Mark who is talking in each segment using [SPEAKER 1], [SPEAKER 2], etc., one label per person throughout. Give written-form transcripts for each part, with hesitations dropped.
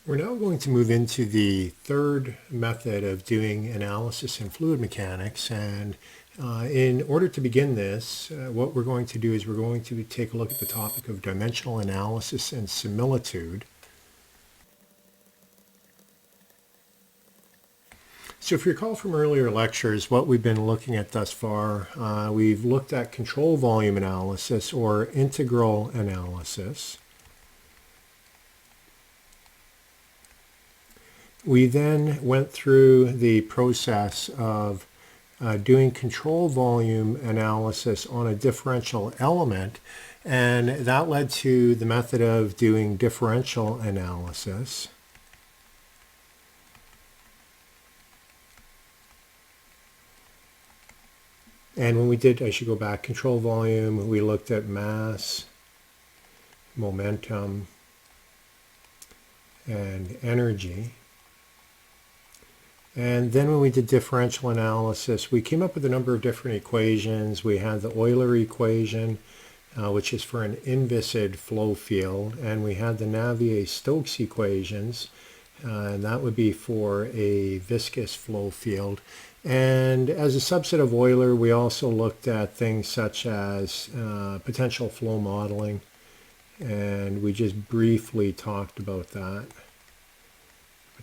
[SPEAKER 1] We're now going to move into the third method of doing analysis in fluid mechanics. And in order to begin this, what we're going to do is we're going to take a look at the topic of dimensional analysis and similitude. So if you recall from earlier lectures, what we've been looking at thus far, we've looked at control volume analysis or integral analysis. We then went through the process of doing control volume analysis on a differential element, and that led to the method of doing differential analysis. And when we did, I should go back, control volume, we looked at mass, momentum, and energy. And then when we did differential analysis, we came up with a number of different equations. We had the Euler equation, which is for an inviscid flow field, and we had the Navier-Stokes equations, and that would be for a viscous flow field. And as a subset of Euler, we also looked at things such as potential flow modeling, and we just briefly talked about that.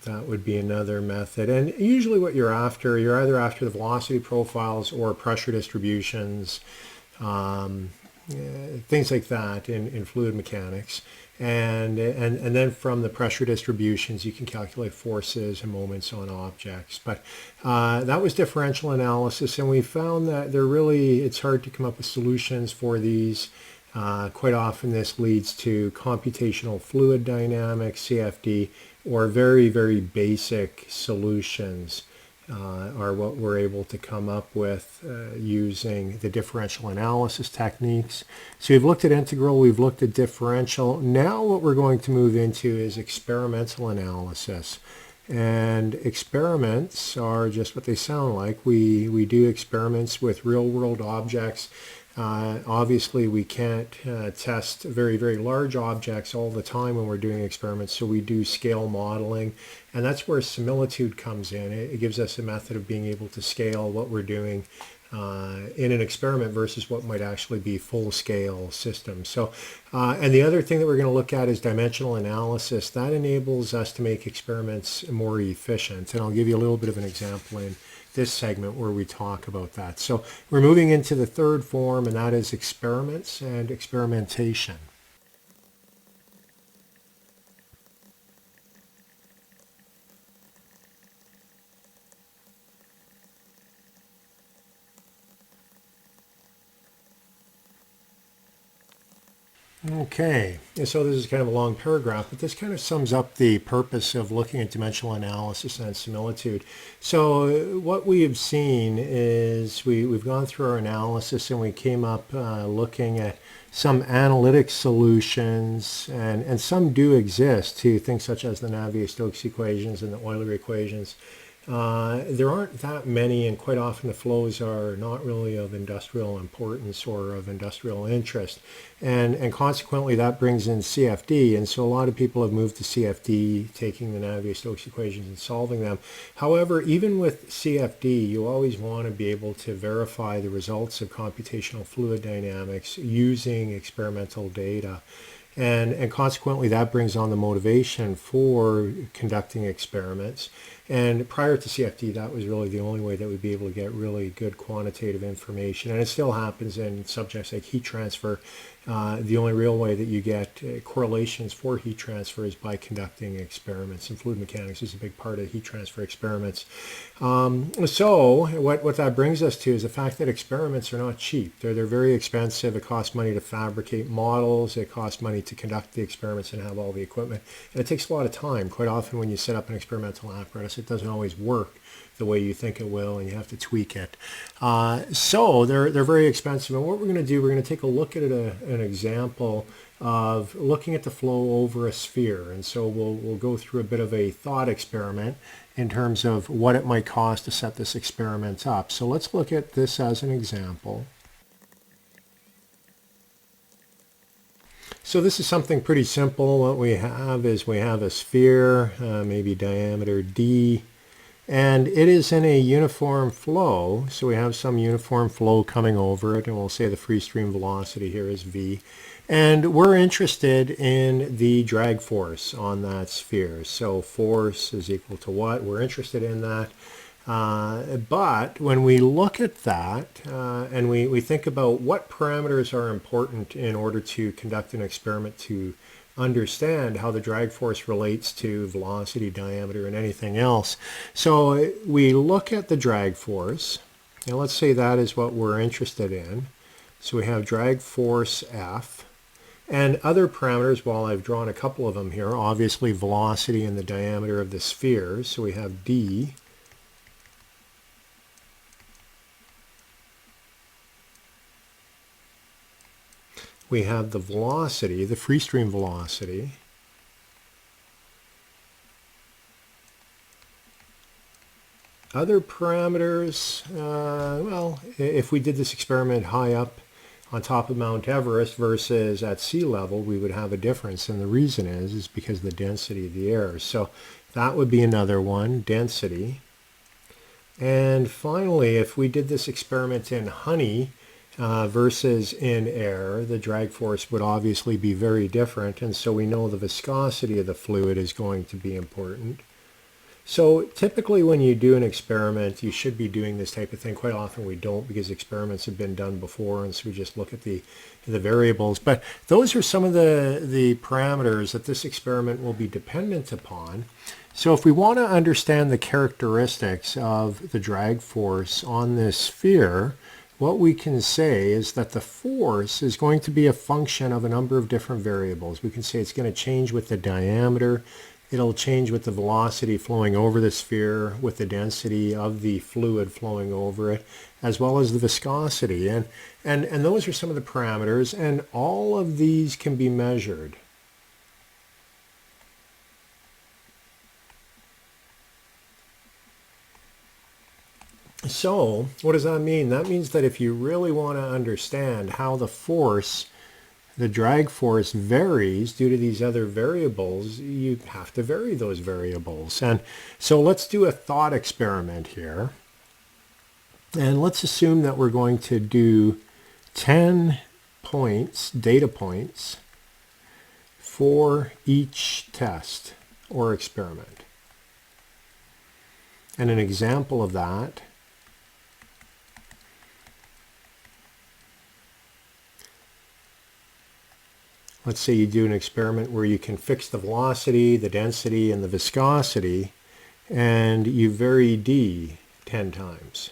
[SPEAKER 1] That would be another method. And usually what you're either after the velocity profiles or pressure distributions, things like that in fluid mechanics. And then from the pressure distributions, you can calculate forces and moments on objects. But that was differential analysis, and we found that it's hard to come up with solutions for these. Quite often this leads to computational fluid dynamics, CFD, or very, very basic solutions are what we're able to come up with using the differential analysis techniques. So we've looked at integral, we've looked at differential. Now what we're going to move into is experimental analysis. And experiments are just what they sound like. We do experiments with real-world objects. Obviously, we can't test very, very large objects all the time when we're doing experiments, so we do scale modeling, and that's where similitude comes in. It gives us a method of being able to scale what we're doing in an experiment versus what might actually be full-scale systems. So, and the other thing that we're going to look at is dimensional analysis. That enables us to make experiments more efficient, and I'll give you a little bit of an example in this segment where we talk about that. So we're moving into the third form, and that is experiments and experimentation. Okay, and so this is kind of a long paragraph, but this kind of sums up the purpose of looking at dimensional analysis and similitude. So what we have seen is we've gone through our analysis and we came up looking at some analytic solutions, and some do exist to things such as the Navier-Stokes equations and the Euler equations. There aren't that many, and quite often the flows are not really of industrial importance or of industrial interest. And consequently, that brings in CFD. And so a lot of people have moved to CFD, taking the Navier-Stokes equations and solving them. However, even with CFD, you always want to be able to verify the results of computational fluid dynamics using experimental data. And consequently, that brings on the motivation for conducting experiments. And prior to CFD, that was really the only way that we'd be able to get really good quantitative information. And it still happens in subjects like heat transfer. The only real way that you get correlations for heat transfer is by conducting experiments. And fluid mechanics is a big part of heat transfer experiments. So what that brings us to is the fact that experiments are not cheap. They're very expensive. It costs money to fabricate models. It costs money to conduct the experiments and have all the equipment. And it takes a lot of time. Quite often when you set up an experimental apparatus, it doesn't always work the way you think it will, and you have to tweak it. So they're very expensive. And what we're going to do, we're going to take a look at an example of looking at the flow over a sphere. And so we'll go through a bit of a thought experiment in terms of what it might cost to set this experiment up. So let's look at this as an example. So this is something pretty simple. What we have is we have a sphere, maybe diameter d, and it is in a uniform flow. So we have some uniform flow coming over it, and we'll say the free stream velocity here is v. And we're interested in the drag force on that sphere. So force is equal to what? We're interested in that. But when we look at that and we think about what parameters are important in order to conduct an experiment to understand how the drag force relates to velocity, diameter, and anything else. So we look at the drag force, and let's say that is what we're interested in. So we have drag force F. And other parameters, well, I've drawn a couple of them here, obviously velocity and the diameter of the sphere. So we have d. We have the velocity, the free stream velocity. Other parameters, well, if we did this experiment high up on top of Mount Everest versus at sea level, we would have a difference. And the reason is because of the density of the air. So that would be another one, density. And finally, if we did this experiment in honey, versus in air, the drag force would obviously be very different, and so we know the viscosity of the fluid is going to be important. So typically when you do an experiment, you should be doing this type of thing. Quite often we don't, because experiments have been done before, and so we just look at the variables. But those are some of the parameters that this experiment will be dependent upon. So if we want to understand the characteristics of the drag force on this sphere, what we can say is that the force is going to be a function of a number of different variables. We can say it's going to change with the diameter, it'll change with the velocity flowing over the sphere, with the density of the fluid flowing over it, as well as the viscosity. And those are some of the parameters, and all of these can be measured. So what does that mean? That means that if you really want to understand how the force, the drag force, varies due to these other variables, you have to vary those variables. And so let's do a thought experiment here. And let's assume that we're going to do 10 points, data points, for each test or experiment. And an example of that, let's say you do an experiment where you can fix the velocity, the density, and the viscosity, and you vary d 10 times.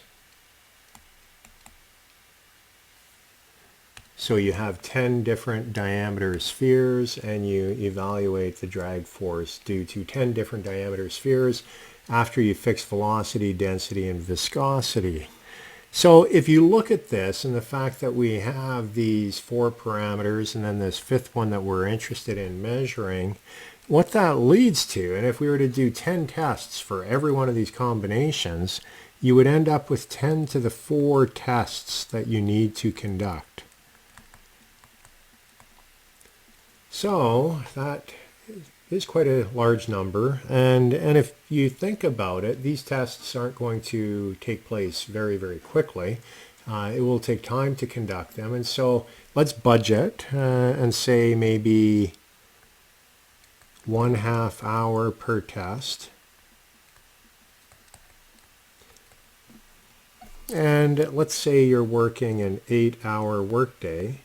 [SPEAKER 1] So you have 10 different diameter spheres, and you evaluate the drag force due to 10 different diameter spheres after you fix velocity, density, and viscosity. So if you look at this and the fact that we have these 4 parameters and then this 5th one that we're interested in measuring, what that leads to, and if we were to do 10 tests for every one of these combinations, you would end up with 10 to the 4 tests that you need to conduct. So that is quite a large number, and if you think about it, these tests aren't going to take place very, very quickly. It will take time to conduct them, and so let's budget and say maybe 1/2 hour per test. And let's say you're working an 8-hour workday.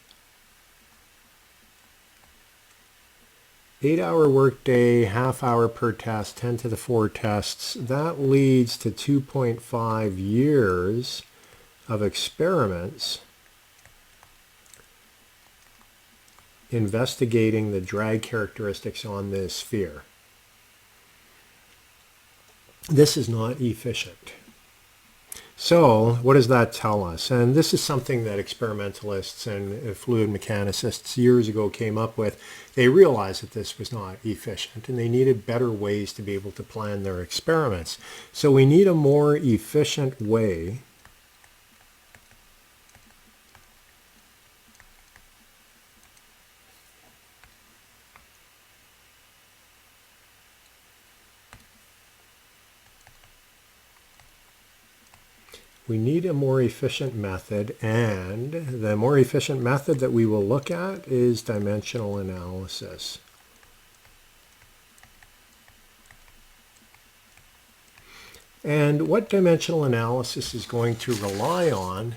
[SPEAKER 1] 8-hour workday, 1/2 hour per test, 10 to the 4 tests. That leads to 2.5 years of experiments investigating the drag characteristics on this sphere. This is not efficient. So what does that tell us? And this is something that experimentalists and fluid mechanicists years ago came up with. They realized that this was not efficient, and they needed better ways to be able to plan their experiments. So we need a more efficient way we need a more efficient method, and the more efficient method that we will look at is dimensional analysis. And what dimensional analysis is going to rely on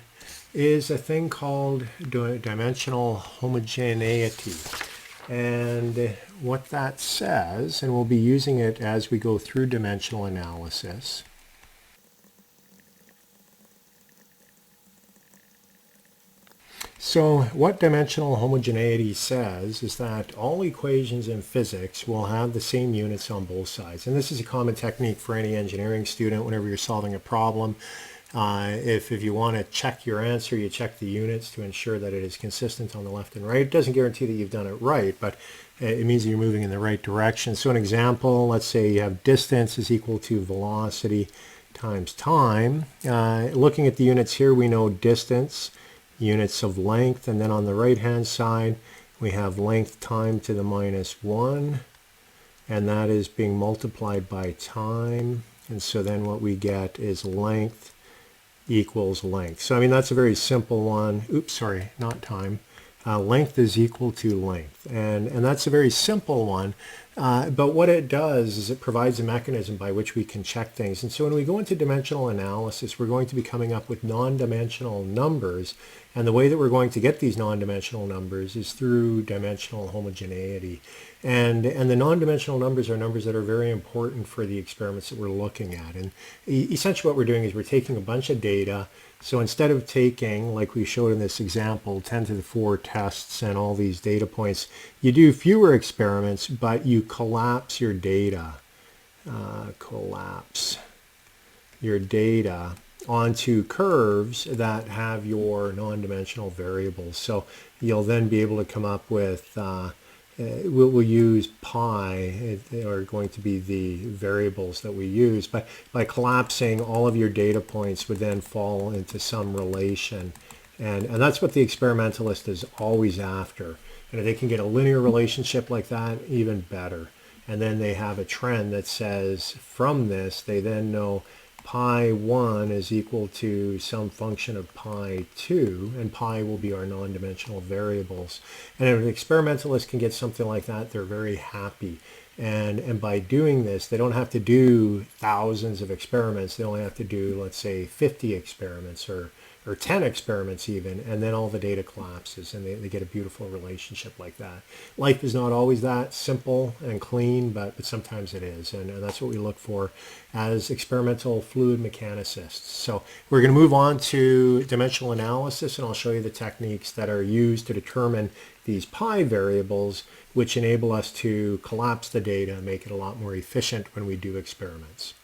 [SPEAKER 1] is a thing called dimensional homogeneity. And what that says, and we'll be using it as we go through dimensional analysis, so what dimensional homogeneity says is that all equations in physics will have the same units on both sides. And this is a common technique for any engineering student whenever you're solving a problem. If you want to check your answer, you check the units to ensure that it is consistent on the left and right. It doesn't guarantee that you've done it right, but it means that you're moving in the right direction. So an example, let's say you have distance is equal to velocity times time. Looking at the units here, we know distance, units of length, and then on the right hand side we have length time to the minus 1, and that is being multiplied by time, and so then what we get is length equals length. So I mean, that's a very simple one. Oops, sorry, not time. Length is equal to length, and that's a very simple one, but what it does is it provides a mechanism by which we can check things. And so when we go into dimensional analysis, we're going to be coming up with non-dimensional numbers, and the way that we're going to get these non-dimensional numbers is through dimensional homogeneity. And the non-dimensional numbers are numbers that are very important for the experiments that we're looking at. And essentially what we're doing is we're taking a bunch of data. So instead of taking, like we showed in this example, 10 to the 4 tests and all these data points, you do fewer experiments, but you collapse your data. Collapse your data onto curves that have your non-dimensional variables. So you'll then be able to come up with, we'll use pi, are going to be the variables that we use, but by collapsing, all of your data points would then fall into some relation. And that's what the experimentalist is always after. And if they can get a linear relationship like that, even better. And then they have a trend that says from this, they then know pi 1 is equal to some function of pi 2, and pi will be our non-dimensional variables. And if an experimentalist can get something like that, they're very happy. And by doing this, they don't have to do thousands of experiments. They only have to do, let's say, 50 experiments or 10 experiments even, and then all the data collapses and they get a beautiful relationship like that. Life is not always that simple and clean, but sometimes it is, and that's what we look for as experimental fluid mechanicists. So we're going to move on to dimensional analysis, and I'll show you the techniques that are used to determine these pi variables, which enable us to collapse the data and make it a lot more efficient when we do experiments.